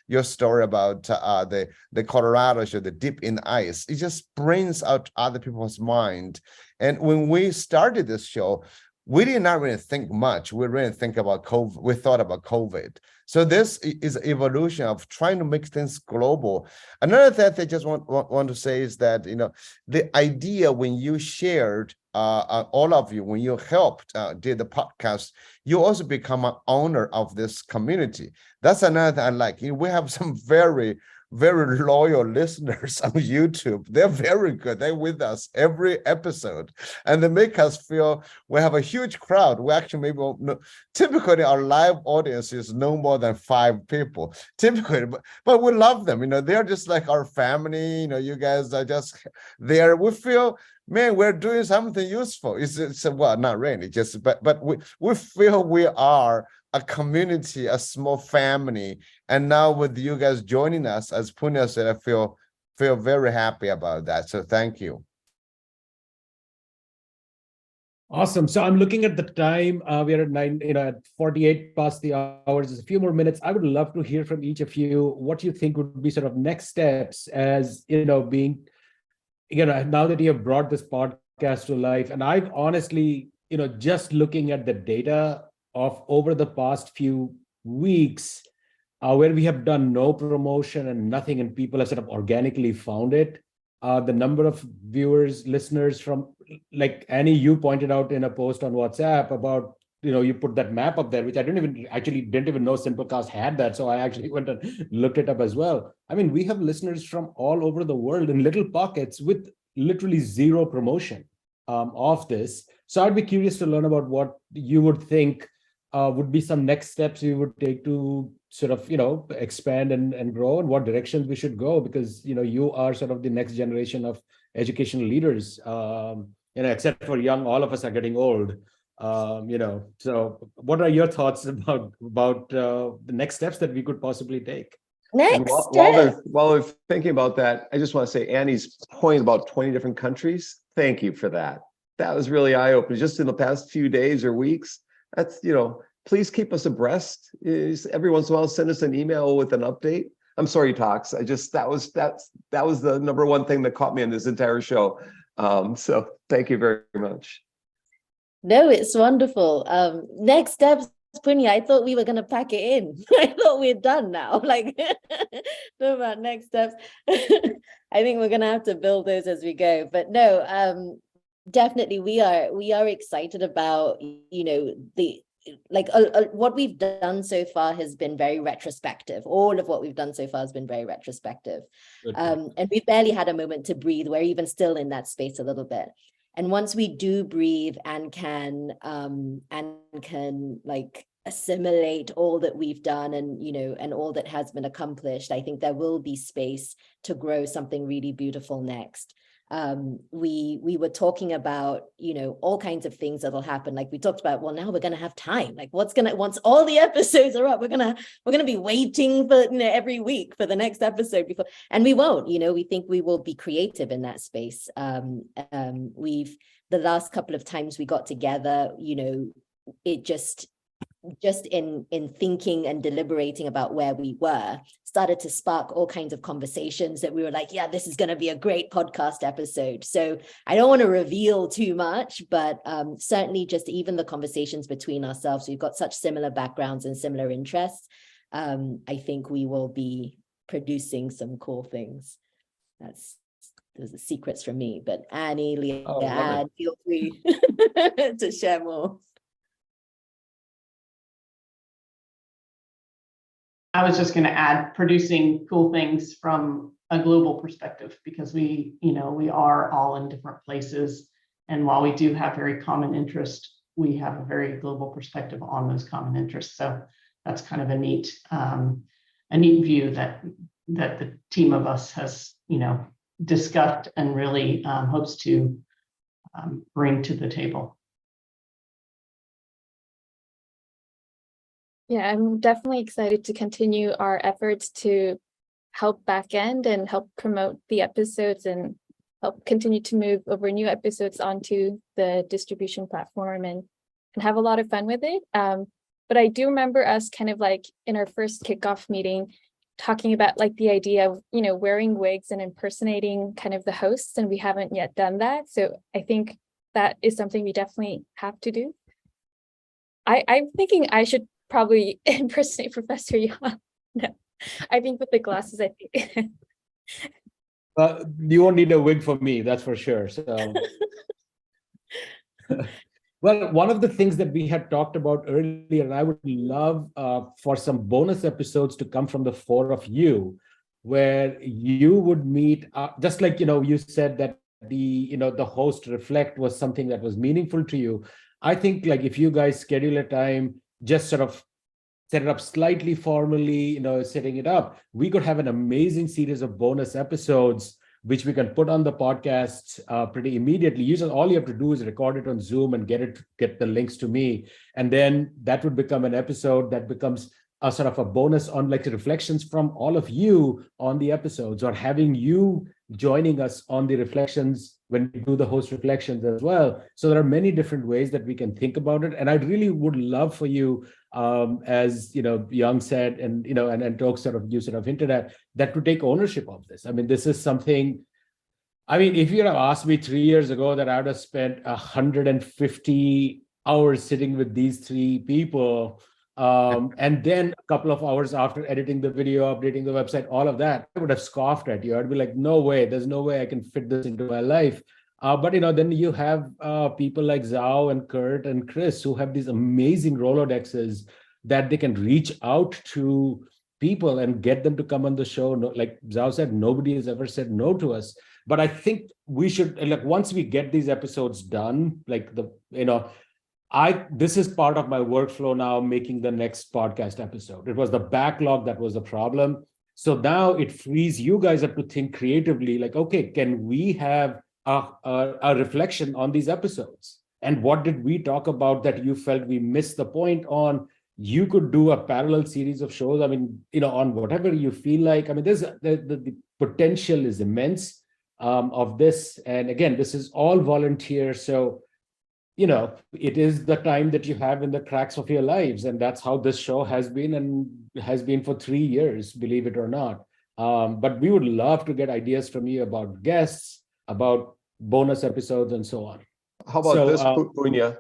your story about the Colorado show, the dip in ice, it just brings out other people's mind. And when we started this show, we did not really think much. We really think about COVID. We thought about COVID. So this is evolution of trying to make things global. Another thing I just want to say is that, the idea when you shared, all of you, when you helped did the podcast, you also become an owner of this community. That's another thing I like. We have some very, very loyal listeners on YouTube. They're very good. They're with us every episode, and they make us feel we have a huge crowd. We actually typically our live audience is no more than 5 people typically, but we love them. They're just like our family. You guys are just there. We feel, man, we're doing something useful. It's well, not really, just but we feel we are a community, a small family. And now with you guys joining us, as Punya said, I feel very happy about that. So thank you. Awesome. So I'm looking at the time. We are at 48 past the hours. There's a few more minutes. I would love to hear from each of you what you think would be sort of next steps as, being, now that you have brought this podcast to life. And I've honestly, just looking at the data of over the past few weeks, where we have done no promotion and nothing, and people have sort of organically found it. The number of viewers, listeners from, like Annie, you pointed out in a post on WhatsApp about, you put that map up there, which I didn't even know Simplecast had that. So I actually went and looked it up as well. I mean, we have listeners from all over the world in little pockets with literally zero promotion of this. So I'd be curious to learn about what you would think would be some next steps you would take to sort of, expand and grow, and what directions we should go, because, you are sort of the next generation of educational leaders, except for young, all of us are getting old, so what are your thoughts about the next steps that we could possibly take? While we're thinking about that, I just want to say Annie's point about 20 different countries. Thank you for that. That was really eye-opening. Just in the past few days or weeks, that's, please keep us abreast. Every once in a while, send us an email with an update. I'm sorry, Toks. That was the number one thing that caught me in this entire show. So thank you very much. No, it's wonderful. Next steps, Punya, I thought we were going to pack it in. I thought we're done now. Like, no about next steps. I think we're going to have to build those as we go. But no, definitely we are excited about, you know, the what we've done so far has been very retrospective. All of what we've done so far has been very retrospective. And we've barely had a moment to breathe. We're even still in that space a little bit. And once we do breathe and can like assimilate all that we've done and, you know, and all that has been accomplished, I think there will be space to grow something really beautiful next. We were talking about, you know, all kinds of things that'll happen. Like we talked about, well, now we're going to have time. Like once all the episodes are up, we're going to be waiting for, you know, every week for the next episode before, and we won't, you know, we think we will be creative in that space. The last couple of times we got together, you know, it just in thinking and deliberating about where we were, started to spark all kinds of conversations that we were like, yeah, this is going to be a great podcast episode. So I don't want to reveal too much, but certainly just even the conversations between ourselves, we've got such similar backgrounds and similar interests. I think we will be producing some cool things. Those are secrets from me, but Annie, Leah, feel free to share more. I was just going to add producing cool things from a global perspective, because we are all in different places. And while we do have very common interest, we have a very global perspective on those common interests. So that's kind of a neat view that the team of us has, you know, discussed and really hopes to bring to the table. Yeah, I'm definitely excited to continue our efforts to help backend and help promote the episodes and help continue to move over new episodes onto the distribution platform and have a lot of fun with it. But I do remember us kind of like in our first kickoff meeting talking about like the idea of, you know, wearing wigs and impersonating kind of the hosts, and we haven't yet done that. So I think that is something we definitely have to do. I'm thinking I should probably impersonate Professor Yang. No, I think with the glasses, I think. You won't need a wig for me, that's for sure. So, well, one of the things that we had talked about earlier, and I would love for some bonus episodes to come from the four of you, where you would meet, just like, you know, you said that the host reflect was something that was meaningful to you. I think like if you guys schedule a time, just sort of set it up slightly formally, you know, setting it up, we could have an amazing series of bonus episodes, which we can put on the podcast pretty immediately. Usually all you have to do is record it on Zoom and get the links to me. And then that would become an episode that becomes a sort of a bonus on like the reflections from all of you on the episodes, or having you joining us on the reflections when we do the host reflections as well. So there are many different ways that we can think about it. And I really would love for you, as you know, Young said, and you know, and Toks you sort of hinted at, that to take ownership of this. I mean, this is something. I mean, if you had asked me 3 years ago that I would have spent 150 hours sitting with these three people, and then a couple of hours after editing the video, updating the website, all of that, I would have scoffed at you. I'd be like, no way, there's no way I can fit this into my life. But you know, then you have people like Zhao and Kurt and Chris who have these amazing Rolodexes that they can reach out to people and get them to come on the show. No, like Zhao said, nobody has ever said no to us. But I think we should, like, once we get these episodes done, like this is part of my workflow now, making the next podcast episode. It was the backlog that was the problem. So now it frees you guys up to think creatively, like, okay, can we have a reflection on these episodes? And what did we talk about that you felt we missed the point on? You could do a parallel series of shows. I mean, you know, on whatever you feel like. I mean, there's the potential is immense of this. And again, this is all volunteer. So, you know, it is the time that you have in the cracks of your lives. And that's how this show has been, and has been for 3 years, believe it or not. But we would love to get ideas from you about guests, about bonus episodes, and so on. How about this, Punya?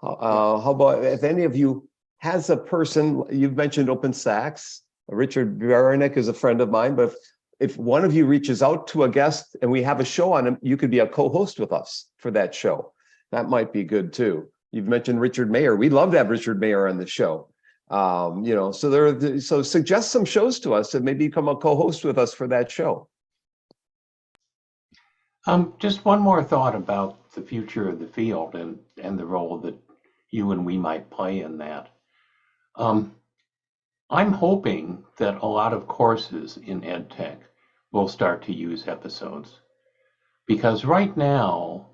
How about if any of you has a person, you've mentioned Open Sacks, Richard Baranek is a friend of mine, but if one of you reaches out to a guest and we have a show on him, you could be a co-host with us for that show. That might be good too. You've mentioned Richard Mayer. We'd love to have Richard Mayer on the show. So suggest some shows to us and maybe become a co-host with us for that show. Just one more thought about the future of the field and the role that you and we might play in that. I'm hoping that a lot of courses in EdTech will start to use episodes, because right now,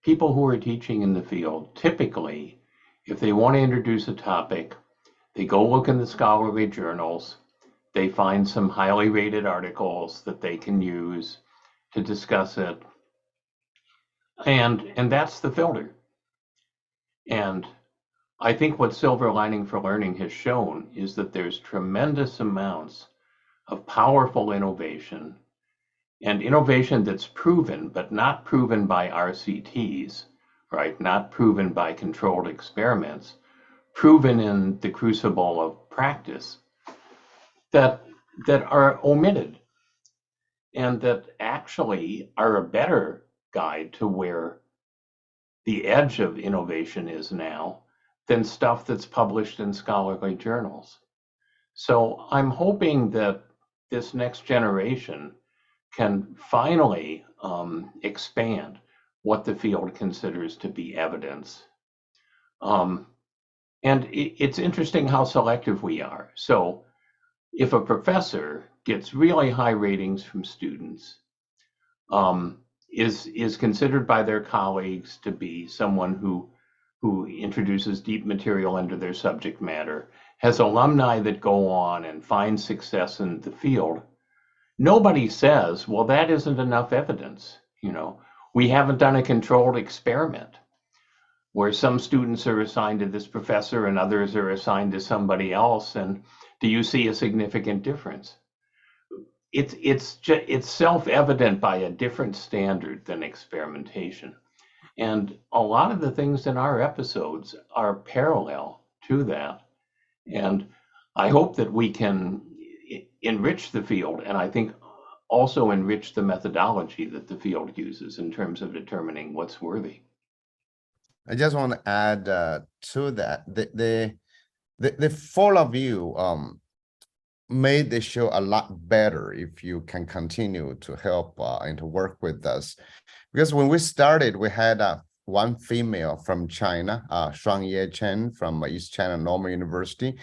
people who are teaching in the field, typically, if they want to introduce a topic, they go look in the scholarly journals, they find some highly rated articles that they can use to discuss it, and that's the filter. And I think what Silver Lining for Learning has shown is that there's tremendous amounts of powerful innovation, and innovation that's proven, but not proven by RCTs, right? Not proven by controlled experiments, proven in the crucible of practice, that are omitted, and that actually are a better guide to where the edge of innovation is now than stuff that's published in scholarly journals. So I'm hoping that this next generation can finally expand what the field considers to be evidence. And it's interesting how selective we are. So if a professor gets really high ratings from students, is considered by their colleagues to be someone who introduces deep material into their subject matter, has alumni that go on and find success in the field, nobody says, well, that isn't enough evidence. We haven't done a controlled experiment where some students are assigned to this professor and others are assigned to somebody else, and do you see a significant difference? It's self-evident by a different standard than experimentation. And a lot of the things in our episodes are parallel to that. And I hope that we can enrich the field, and I think also enrich the methodology that the field uses in terms of determining what's worthy. I just want to add to that, the four of you made the show a lot better if you can continue to help and to work with us. Because when we started, we had one female from China, Shuangye Chen from East China Normal University.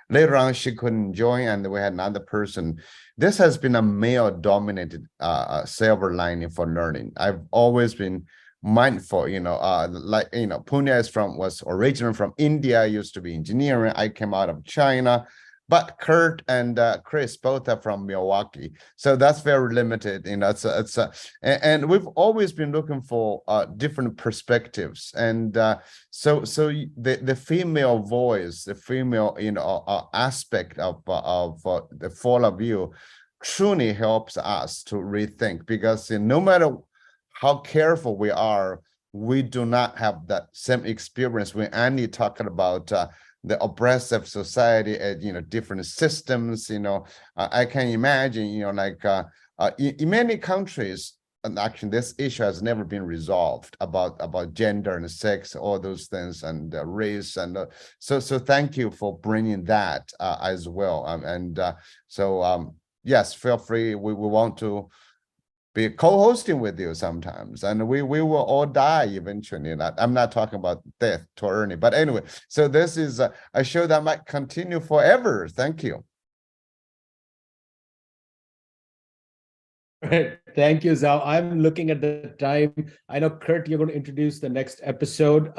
Later on, she couldn't join, and we had another person. This has been a male-dominated Silver Lining for Learning. I've always been mindful, Punya was originally from India, used to be engineering. I came out of China. But Kurt and Chris both are from Milwaukee, so that's very limited. And we've always been looking for different perspectives. And so the female voice, the female aspect of the four of you, truly helps us to rethink. Because no matter how careful we are, we do not have that same experience. We're only talking about the oppressive society and different systems. I can imagine in many countries, and actually this issue has never been resolved about gender and sex, all those things, and race, and so thank you for bringing that as well. Yes, feel free. We want to be co-hosting with you sometimes, and we will all die eventually. I'm not talking about death to Ernie, but anyway, so this is a show that might continue forever. Thank you. Thank you, Zhao. I'm looking at the time. I know, Kurt, you're going to introduce the next episode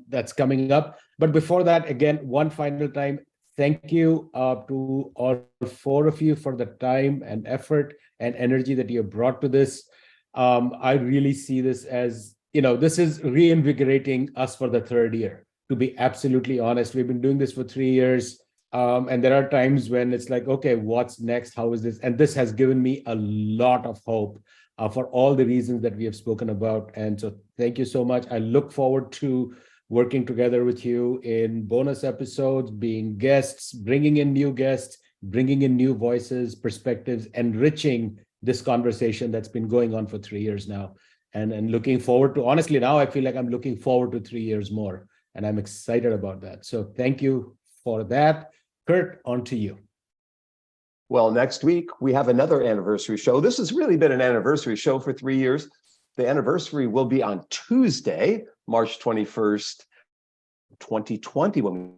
that's coming up. But before that, again, one final time, thank you to all four of you for the time and effort and energy that you have brought to this. I really see this as, this is reinvigorating us for the third year, to be absolutely honest. We've been doing this for 3 years. And there are times when it's like, okay, what's next? How is this? And this has given me a lot of hope for all the reasons that we have spoken about. And so thank you so much. I look forward to working together with you in bonus episodes, being guests, bringing in new guests, bringing in new voices, perspectives, enriching this conversation that's been going on for 3 years now. And looking forward to, honestly, now I feel like I'm looking forward to 3 years more, and I'm excited about that. So thank you for that. Kurt, on to you. Well, next week, we have another anniversary show. This has really been an anniversary show for 3 years. The anniversary will be on Tuesday, March 21st, 2020.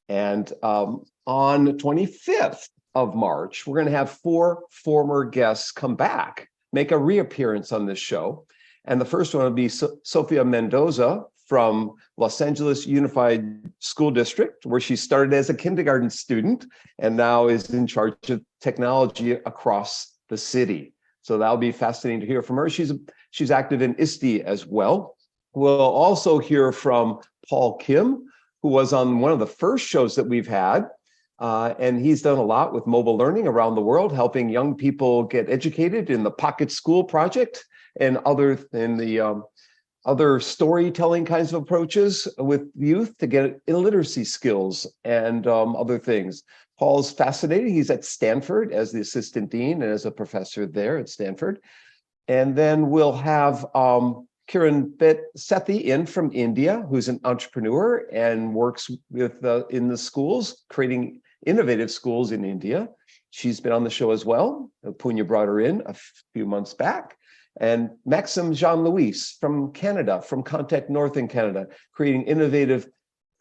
And on the 25th of March, we're going to have 4 former guests come back, make a reappearance on this show. And the first one will be Sofia Mendoza from Los Angeles Unified School District, where she started as a kindergarten student and now is in charge of technology across the city. So that'll be fascinating to hear from her. She's active in ISTE as well. We'll also hear from Paul Kim, who was on one of the first shows that we've had. And he's done a lot with mobile learning around the world, helping young people get educated in the Pocket School Project and other storytelling kinds of approaches with youth to get illiteracy skills and other things. Paul's fascinating. He's at Stanford as the assistant dean and as a professor there at Stanford. And then we'll have Kiran Sethi in from India, who's an entrepreneur and works with in the schools, creating innovative schools in India. She's been on the show as well. Punya brought her in a few months back. And Maxime Jean-Louis from Canada, from Contact North in Canada, creating innovative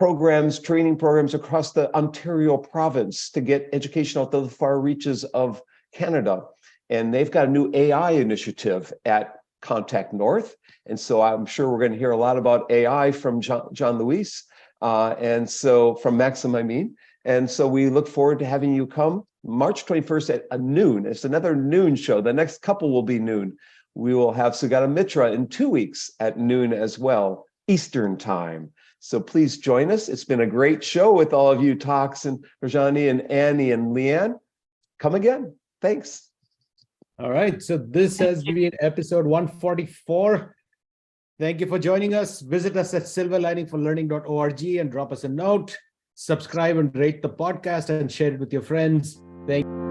programs, training programs across the Ontario province to get education out to the far reaches of Canada. And they've got a new AI initiative at Contact North. And so I'm sure we're going to hear a lot about AI from Jean-Louis, and so from Maxim, I mean. And so we look forward to having you come March 21st at noon. It's another noon show. The next couple will be noon. We will have Sugata Mitra in 2 weeks at noon as well, Eastern time. So please join us. It's been a great show with all of you, Toks and Rajani and Annie and Leanne. Come again. Thanks. All right. So this has been episode 144. Thank you for joining us. Visit us at silverliningforlearning.org and drop us a note. Subscribe and rate the podcast and share it with your friends. Thank you.